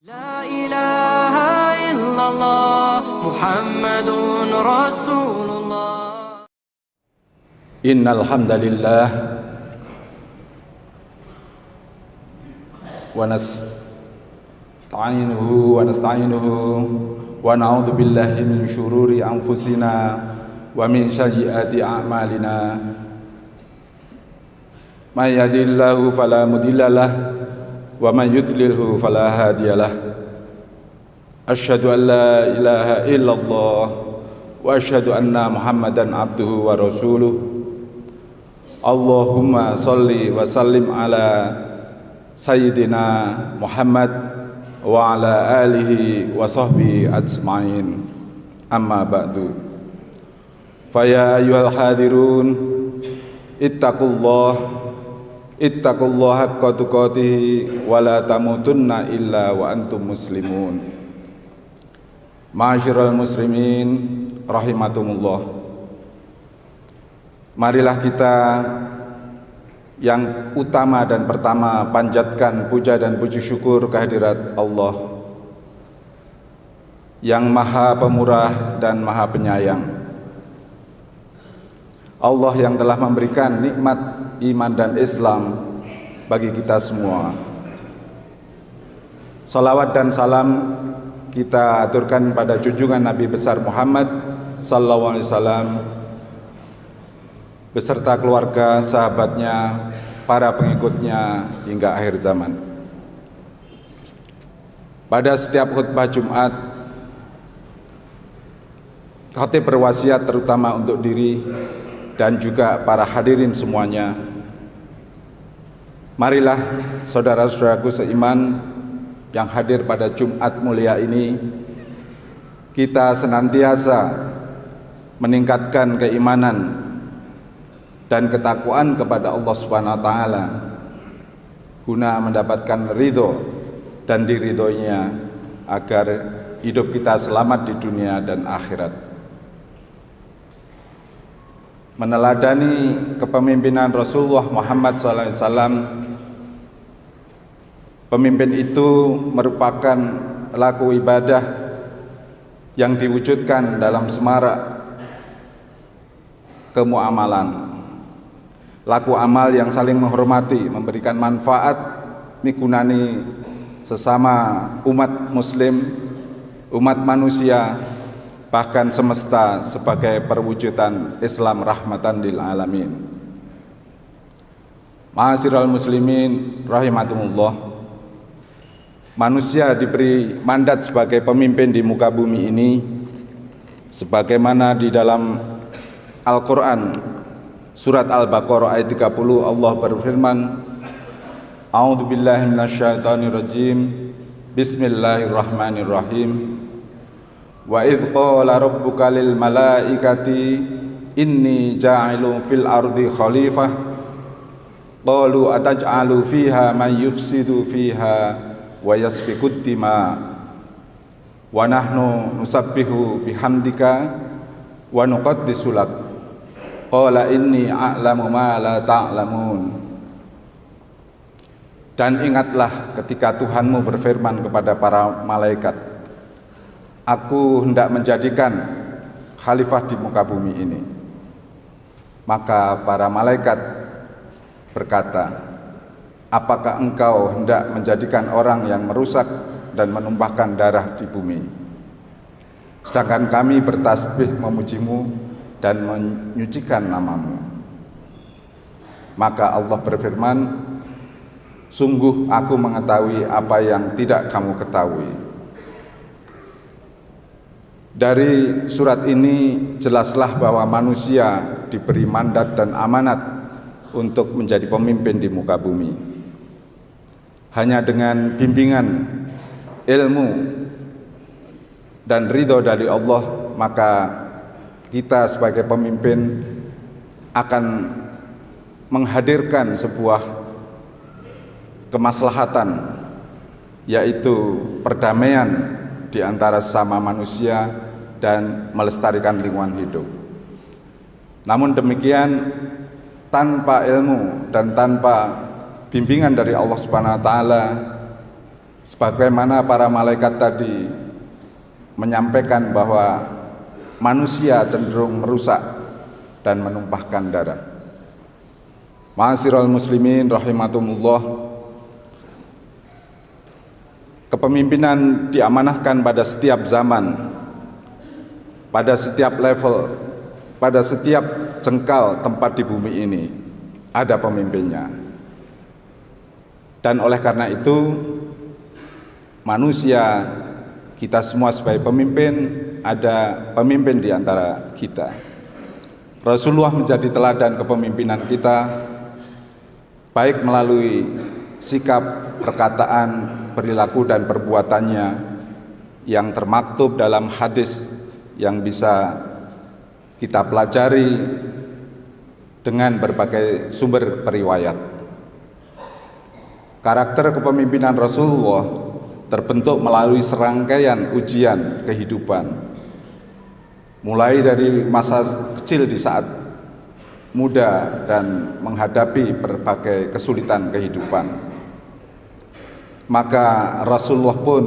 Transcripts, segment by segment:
La ilaha illallah Muhammadun Rasulullah. Innal hamdalillah wa nasta'inuhu wa na'udzu billahi min syururi anfusina wa min sayyiati a'malina. May yahdihillahu fala mudhillalah wa man yudlilhu fala hadiyalah. Asyhadu an la ilaha illallah wa asyhadu anna Muhammadan abduhu wa rasuluh. Allahumma sholli wa sallim ala sayyidina Muhammad wa ala alihi wa sahbihi ajma'in. Amma ba'du. Fa ya ayyuhal hadirun ittaqullaha haqqa tuqatih wa la tamutunna illa wa antum muslimun. Ma'asyiral muslimin rahimakumullah. Marilah kita yang utama dan pertama panjatkan puja dan puji syukur kehadirat Allah yang Maha Pemurah dan Maha Penyayang. Allah yang telah memberikan nikmat iman dan Islam bagi kita semua. Salawat dan salam kita aturkan pada junjungan Nabi besar Muhammad sallallahu alaihi wasallam beserta keluarga, sahabatnya, para pengikutnya hingga akhir zaman. Pada setiap khutbah Jumat, khatib berwasiat terutama untuk diri dan juga para hadirin semuanya. Marilah saudara-saudaraku seiman yang hadir pada Jumat mulia ini, kita senantiasa meningkatkan keimanan dan ketakwaan kepada Allah Subhanahu wa taala guna mendapatkan ridho dan diridhoinya agar hidup kita selamat di dunia dan akhirat. Meneladani kepemimpinan Rasulullah Muhammad SAW, pemimpin itu merupakan laku ibadah yang diwujudkan dalam semarak kemuamalan, laku amal yang saling menghormati, memberikan manfaat, migunani sesama umat muslim, umat manusia, bahkan semesta sebagai perwujudan Islam rahmatan lil alamin. Ma'asyiral muslimin rahimakumullah. Manusia diberi mandat sebagai pemimpin di muka bumi ini sebagaimana di dalam Al-Qur'an surat Al-Baqarah ayat 30 Allah berfirman, A'udzubillahi minasyaitonirrajim. Bismillahirrahmanirrahim. Wa idh qala rabbuka lil malaikati inni ja'ilun fil ardi khalifah qalu ataj'alu fiha man yufsidu fiha wa yasfikud dima wa nahnu nusabbihu bihamdika wa nuqaddisu lak qala inni a'lamu ma la ta'lamun. Dan ingatlah ketika Tuhanmu berfirman kepada para malaikat, Aku hendak menjadikan khalifah di muka bumi ini. Maka para malaikat berkata, apakah engkau hendak menjadikan orang yang merusak dan menumpahkan darah di bumi? Sedangkan kami bertasbih memujimu dan menyucikan namamu. Maka Allah berfirman, sungguh aku mengetahui apa yang tidak kamu ketahui. Dari surat ini jelaslah bahwa manusia diberi mandat dan amanat untuk menjadi pemimpin di muka bumi. Hanya dengan bimbingan ilmu dan ridho dari Allah, maka kita sebagai pemimpin akan menghadirkan sebuah kemaslahatan, yaitu perdamaian di antara sesama manusia dan melestarikan lingkungan hidup. Namun demikian, tanpa ilmu dan tanpa bimbingan dari Allah Subhanahu wa taala, Sebagaimana para malaikat tadi menyampaikan bahwa manusia cenderung merusak dan menumpahkan darah. Ma'asyiral muslimin rahimakumullah, kepemimpinan diamanahkan pada setiap zaman, pada setiap level, pada setiap jengkal tempat di bumi ini ada pemimpinnya. Dan oleh karena itu, manusia, kita semua sebagai pemimpin, ada pemimpin di antara kita. Rasulullah menjadi teladan kepemimpinan kita, baik melalui sikap, perkataan, perilaku dan perbuatannya yang termaktub dalam hadis yang bisa kita pelajari dengan berbagai sumber periwayat. Karakter kepemimpinan Rasulullah terbentuk melalui serangkaian ujian kehidupan, mulai dari masa kecil di saat muda dan menghadapi berbagai kesulitan kehidupan. Maka Rasulullah pun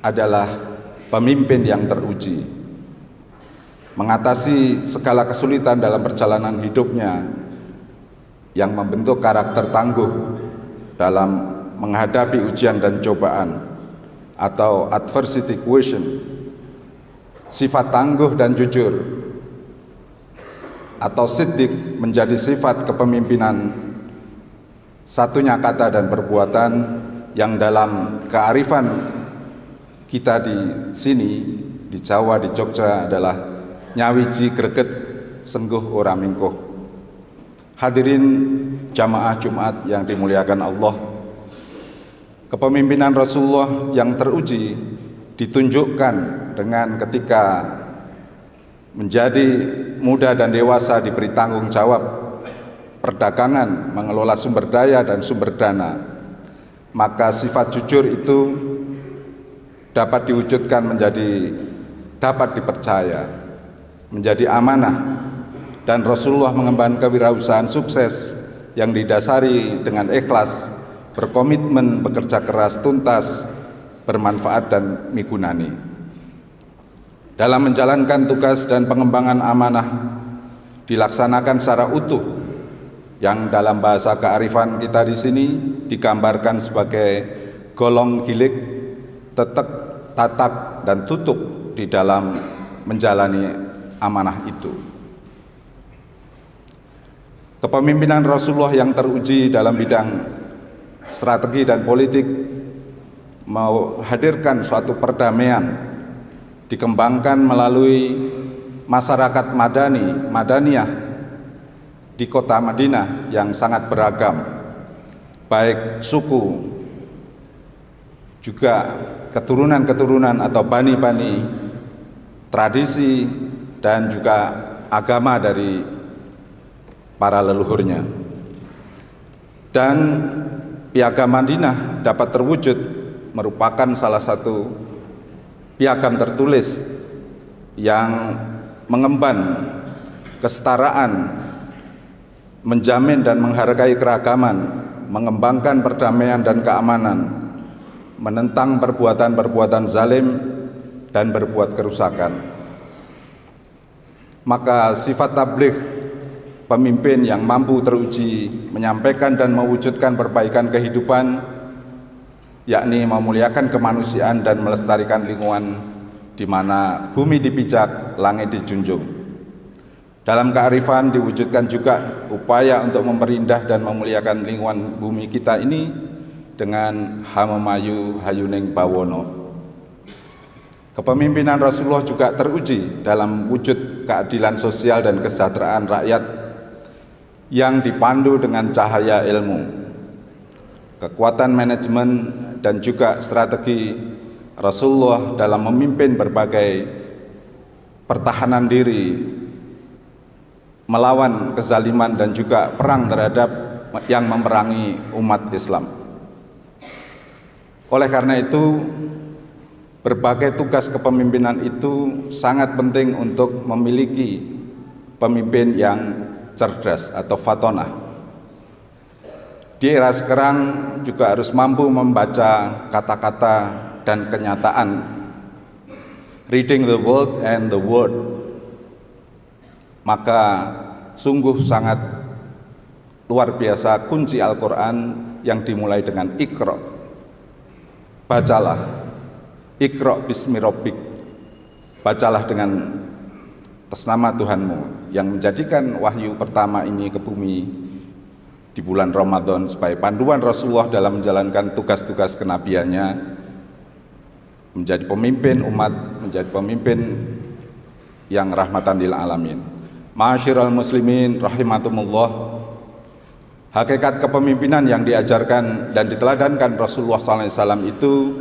adalah pemimpin yang teruji, mengatasi segala kesulitan dalam perjalanan hidupnya, yang membentuk karakter tangguh dalam menghadapi ujian dan cobaan atau adversity question. Sifat tangguh dan jujur atau siddiq menjadi sifat kepemimpinan, satunya kata dan perbuatan yang dalam kearifan kita di sini, di Jawa, di Jogja adalah nyawiji greget sengguh ora mingkuh. Hadirin jamaah Jumat yang dimuliakan Allah, kepemimpinan Rasulullah yang teruji ditunjukkan dengan ketika menjadi muda dan dewasa diberi tanggung jawab perdagangan, mengelola sumber daya dan sumber dana. Maka sifat jujur itu dapat diwujudkan menjadi dapat dipercaya, menjadi amanah, dan Rasulullah mengemban kewirausahaan sukses yang didasari dengan ikhlas, berkomitmen, bekerja keras, tuntas, bermanfaat dan migunani. Dalam menjalankan tugas dan pengembangan amanah dilaksanakan secara utuh, yang dalam bahasa kearifan kita di sini digambarkan sebagai golong gilik, tetek, tatak, dan tutuk di dalam menjalani amanah itu. Kepemimpinan Rasulullah yang teruji dalam bidang strategi dan politik menghadirkan suatu perdamaian, dikembangkan melalui masyarakat madaniyah di kota Madinah yang sangat beragam, baik suku, juga keturunan-keturunan atau bani-bani, tradisi, dan juga agama dari para leluhurnya. Dan piagam Madinah dapat terwujud merupakan salah satu piagam tertulis yang mengemban kesetaraan, menjamin dan menghargai keragaman, mengembangkan perdamaian dan keamanan, menentang perbuatan-perbuatan zalim dan berbuat kerusakan. Maka sifat tabligh pemimpin yang mampu teruji menyampaikan dan mewujudkan perbaikan kehidupan, yakni memuliakan kemanusiaan dan melestarikan lingkungan di mana bumi dipijak, langit dijunjung. Dalam kearifan diwujudkan juga upaya untuk memperindah dan memuliakan lingkungan bumi kita ini dengan hamamayu hayuning bawono. Kepemimpinan Rasulullah juga teruji dalam wujud keadilan sosial dan kesejahteraan rakyat yang dipandu dengan cahaya ilmu, kekuatan manajemen, dan juga strategi Rasulullah dalam memimpin berbagai pertahanan diri melawan kezaliman dan juga perang terhadap yang memerangi umat Islam. Oleh karena itu, berbagai tugas kepemimpinan itu sangat penting untuk memiliki pemimpin yang cerdas atau fatonah. di era sekarang juga harus mampu membaca kata-kata dan kenyataan, reading the world and the word. Maka sungguh sangat luar biasa kunci Al-Quran yang dimulai dengan Iqra. Bacalah, Iqra bismi rabbik. Bacalah dengan atas nama Tuhanmu, yang menjadikan wahyu pertama ini ke bumi di bulan Ramadan sebagai panduan Rasulullah dalam menjalankan tugas-tugas kenabiannya, menjadi pemimpin umat, menjadi pemimpin yang rahmatan lil alamin. Ma'asyiral muslimin rahimakumullah, hakikat kepemimpinan yang diajarkan dan diteladankan Rasulullah SAW itu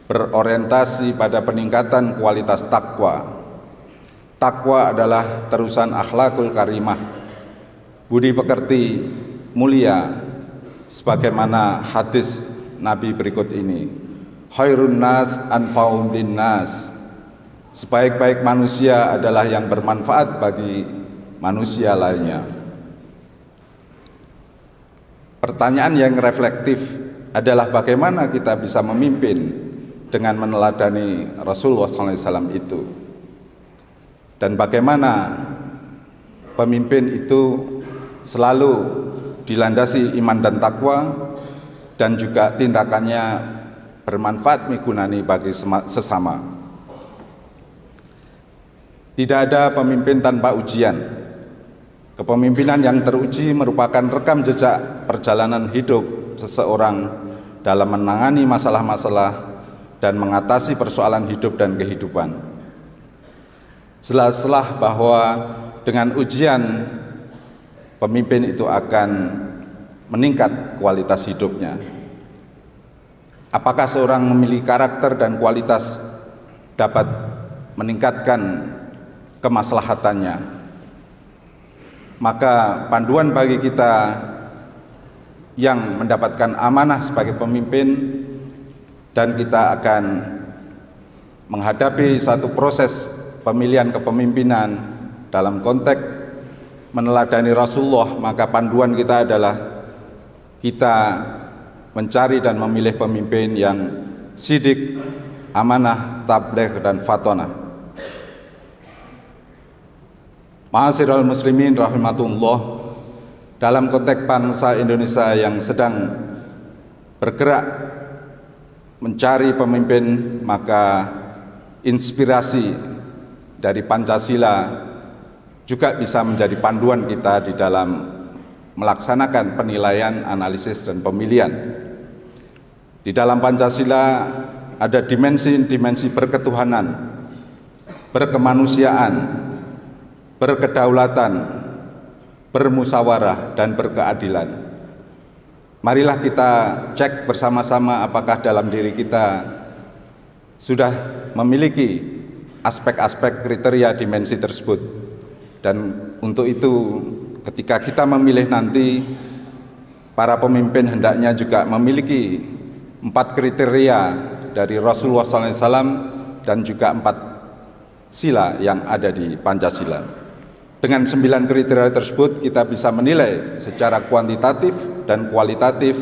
berorientasi pada peningkatan kualitas takwa. Takwa adalah terusan akhlakul karimah, budi pekerti mulia, sebagaimana hadis Nabi berikut ini. Khairun nas anfa'um linnas. Sebaik-baik manusia adalah yang bermanfaat bagi manusia lainnya. Pertanyaan yang reflektif adalah bagaimana kita bisa memimpin dengan meneladani Rasulullah SAW itu, dan bagaimana pemimpin itu selalu dilandasi iman dan takwa, dan juga tindakannya bermanfaat migunani bagi sesama. Tidak ada pemimpin tanpa ujian. Kepemimpinan yang teruji merupakan rekam jejak perjalanan hidup seseorang dalam menangani masalah-masalah dan mengatasi persoalan hidup dan kehidupan. Jelaslah bahwa dengan ujian pemimpin itu akan meningkat kualitas hidupnya. Apakah seorang memiliki karakter dan kualitas dapat meningkatkan kemaslahatannya? Maka panduan bagi kita yang mendapatkan amanah sebagai pemimpin, dan kita akan menghadapi satu proses pemilihan kepemimpinan dalam konteks meneladani Rasulullah, maka panduan kita adalah kita mencari dan memilih pemimpin yang sidik, amanah, tabligh, dan fatonah. Ma'asyiral muslimin rahimatullah, dalam konteks bangsa Indonesia yang sedang bergerak mencari pemimpin, maka inspirasi dari Pancasila juga bisa menjadi panduan kita di dalam melaksanakan penilaian, analisis, dan pemilihan. Di dalam Pancasila ada dimensi-dimensi berketuhanan, berkemanusiaan, berkedaulatan, bermusyawarah, dan berkeadilan. Marilah kita cek bersama-sama apakah dalam diri kita sudah memiliki aspek-aspek kriteria dimensi tersebut. Dan untuk itu ketika kita memilih nanti, para pemimpin hendaknya juga memiliki 4 kriteria dari Rasulullah SAW dan juga 4 sila yang ada di Pancasila. Dengan 9 kriteria tersebut kita bisa menilai secara kuantitatif dan kualitatif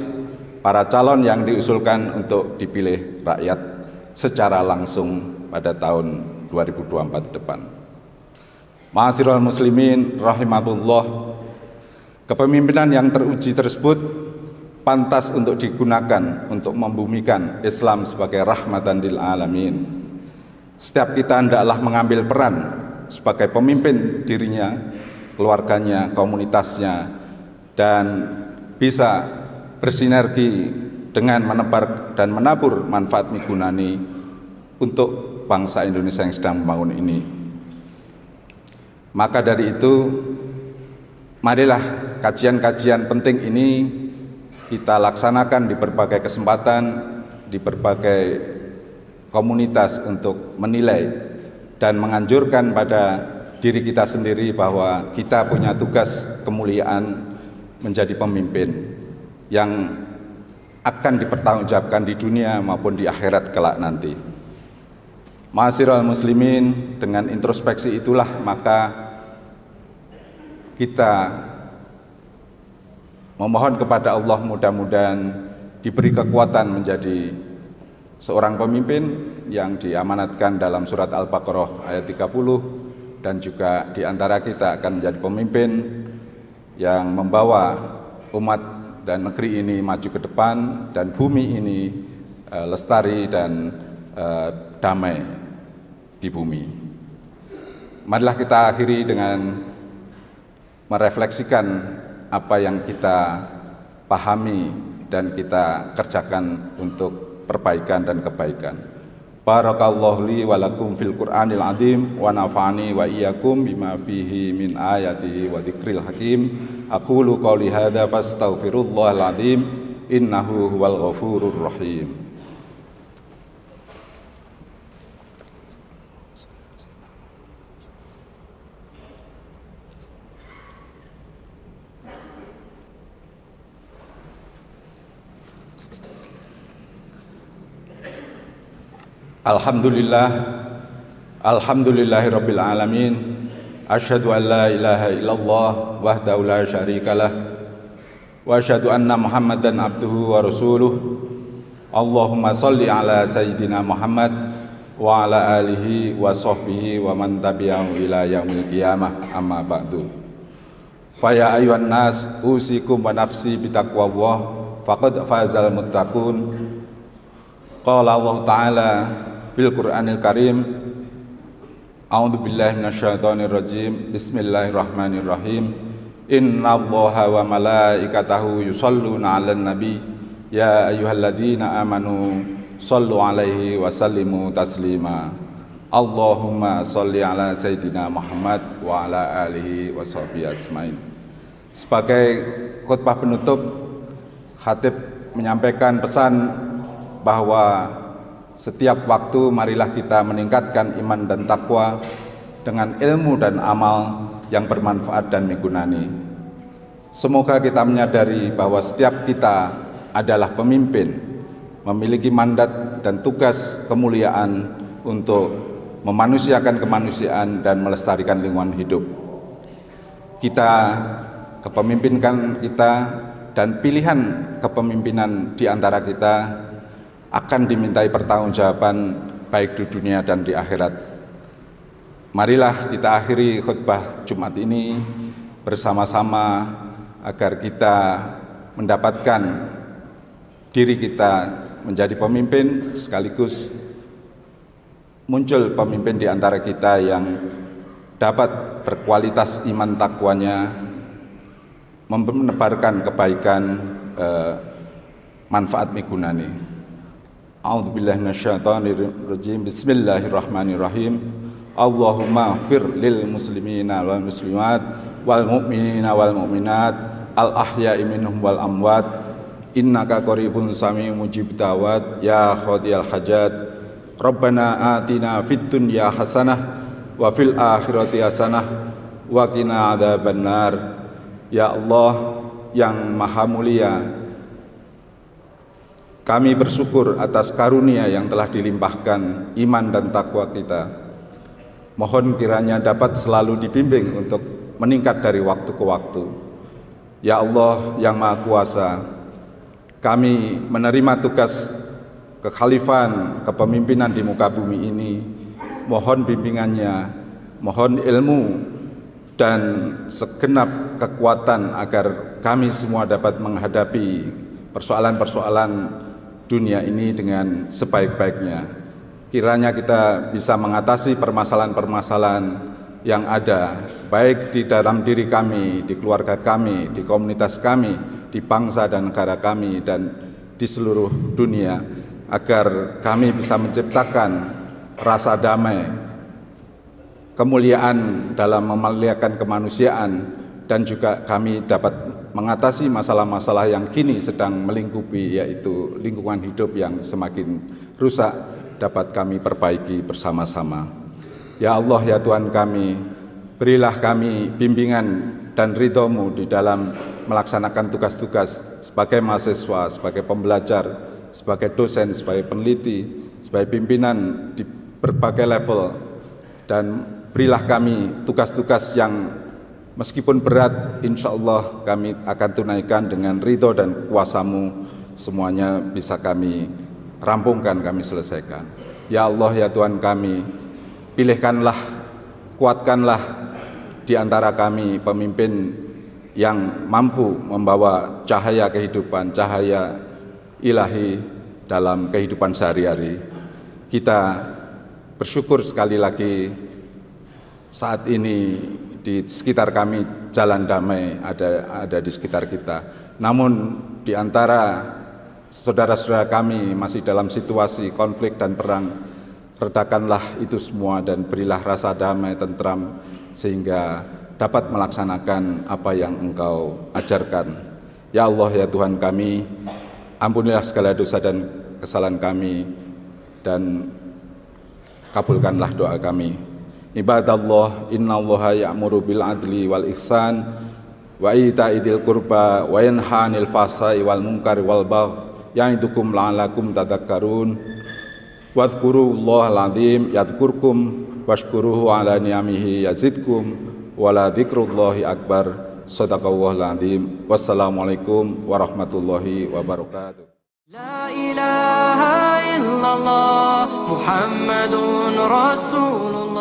para calon yang diusulkan untuk dipilih rakyat secara langsung pada tahun 2024 depan. Ma'asyiral muslimin rahimakumullah, kepemimpinan yang teruji tersebut pantas untuk digunakan untuk membumikan Islam sebagai rahmatan lil alamin. Setiap kita hendaklah mengambil peran sebagai pemimpin dirinya, keluarganya, komunitasnya, dan bisa bersinergi dengan menebar dan menabur manfaat migunani untuk bangsa Indonesia yang sedang membangun ini. Maka dari itu, marilah kajian-kajian penting ini kita laksanakan di berbagai kesempatan, di berbagai komunitas untuk menilai dan menganjurkan pada diri kita sendiri bahwa kita punya tugas kemuliaan menjadi pemimpin yang akan dipertanggungjawabkan di dunia maupun di akhirat kelak nanti. Ma'asyiral muslimin, dengan introspeksi itulah maka kita Memohon kepada Allah mudah-mudahan diberi kekuatan menjadi seorang pemimpin yang diamanatkan dalam surat Al-Baqarah ayat 30, dan juga di antara kita akan menjadi pemimpin yang membawa umat dan negeri ini maju ke depan dan bumi ini lestari dan damai di bumi. Marilah kita akhiri dengan merefleksikan apa yang kita pahami dan kita kerjakan untuk perbaikan dan kebaikan. Barakallahu li wa lakum fil Qur'anil azim wa nafa'ani wa iyyakum bima fihi min ayati wa dzikril hakim. Aqulu qouli hadza fastaghfirullahal azim innahu huwal ghafurur rahim. Alhamdulillahirabbil alamin. Asyhadu an la ilaha illallah wahdahu la syarikalah wa asyhadu anna Muhammadan abduhu wa rasuluh. Allahumma shalli ala sayyidina Muhammad wa ala alihi wa sahbihi wa man tabi'ahu ila yaumil qiyamah, amma ba'du. Fa ya ayyuhan nas usikum wa nafsi bitaqwallah faqad fazal muttaqun. Qala Allah Ta'ala fil Qur'anil Karim, a'udzu billahi minasyaitonir rajim, bismillahirrahmanirrahim. Innallaha wa malaikatahu yusholluna 'alan nabi ya ayyuhalladzina amanu shallu 'alaihi wa sallimu taslima. Allahumma shalli 'ala sayyidina Muhammad wa 'ala alihi wa sahbihi ajmain. Sebagai khutbah penutup, khatib menyampaikan pesan bahwa setiap waktu marilah kita meningkatkan iman dan takwa dengan ilmu dan amal yang bermanfaat dan menggunani. Semoga kita menyadari bahwa setiap kita adalah pemimpin, memiliki mandat dan tugas kemuliaan untuk memanusiakan kemanusiaan dan melestarikan lingkungan hidup. Kepemimpinan kita dan pilihan kepemimpinan di antara kita akan dimintai pertanggungjawaban baik di dunia dan di akhirat. Marilah kita akhiri khutbah Jumat ini bersama-sama agar kita mendapatkan diri kita menjadi pemimpin, sekaligus muncul pemimpin di antara kita yang dapat berkualitas iman takwanya, menebarkan kebaikan, manfaat migunani. A'udzubillahi minasyaitonirrajim. Bismillahirrahmanirrahim. Allahumma ighfir lil muslimina wal muslimat wal mu'minina wal mu'minat al ahya'i minhum wal amwat innaka qaribun sami'un mujib da'wat ya qadiyal hajat. Rabbana atina fid dunya hasanah wa fil akhirati hasanah wa qina adzabannar. Ya Allah yang Maha Mulia, kami bersyukur atas karunia yang telah dilimpahkan iman dan takwa kita. Mohon kiranya dapat selalu dibimbing untuk meningkat dari waktu ke waktu. Ya Allah yang Maha Kuasa, kami menerima tugas kekhalifahan, kepemimpinan di muka bumi ini. Mohon bimbingannya, mohon ilmu dan segenap kekuatan agar kami semua dapat menghadapi persoalan-persoalan dunia ini dengan sebaik-baiknya. Kiranya kita bisa mengatasi permasalahan-permasalahan yang ada, baik di dalam diri kami, di keluarga kami, di komunitas kami, di bangsa dan negara kami, dan di seluruh dunia, agar kami bisa menciptakan rasa damai, kemuliaan dalam memuliakan kemanusiaan, dan juga kami dapat mengatasi masalah-masalah yang kini sedang melingkupi, yaitu lingkungan hidup yang semakin rusak, dapat kami perbaiki bersama-sama. Ya Allah, ya Tuhan kami, berilah kami bimbingan dan ridho-Mu di dalam melaksanakan tugas-tugas sebagai mahasiswa, sebagai pembelajar, sebagai dosen, sebagai peneliti, sebagai pimpinan di berbagai level, dan berilah kami tugas-tugas yang Meskipun berat, insya Allah kami akan tunaikan dengan ridho dan kuasa-Mu. Semuanya bisa kami rampungkan, kami selesaikan. Ya Allah, ya Tuhan kami, pilihkanlah, kuatkanlah di antara kami pemimpin yang mampu membawa cahaya kehidupan, cahaya ilahi dalam kehidupan sehari-hari. Kita bersyukur sekali lagi saat ini di sekitar kami jalan damai ada di sekitar kita. Namun di antara saudara-saudara kami masih dalam situasi konflik dan perang, redakanlah itu semua dan berilah rasa damai, tentram, sehingga dapat melaksanakan apa yang Engkau ajarkan. Ya Allah, ya Tuhan kami, ampunilah segala dosa dan kesalahan kami dan kabulkanlah doa kami. Ibadallah, innallaha ya'muru bil adli wal ihsan wa ita'idil qurba wa yanha 'anil fahsai wal munkari wal baghi ya'idukum la'allakum tadhakkarun. Wadhkurullahal 'azim yadhkurkum washkuruhu 'ala ni'amihi yazidkum wa la dzikrullahi akbar. Shadaqallahul 'azim. Wassalamualaikum warahmatullahi wabarakatuh. La ilaha illallah Muhammadun Rasulullah.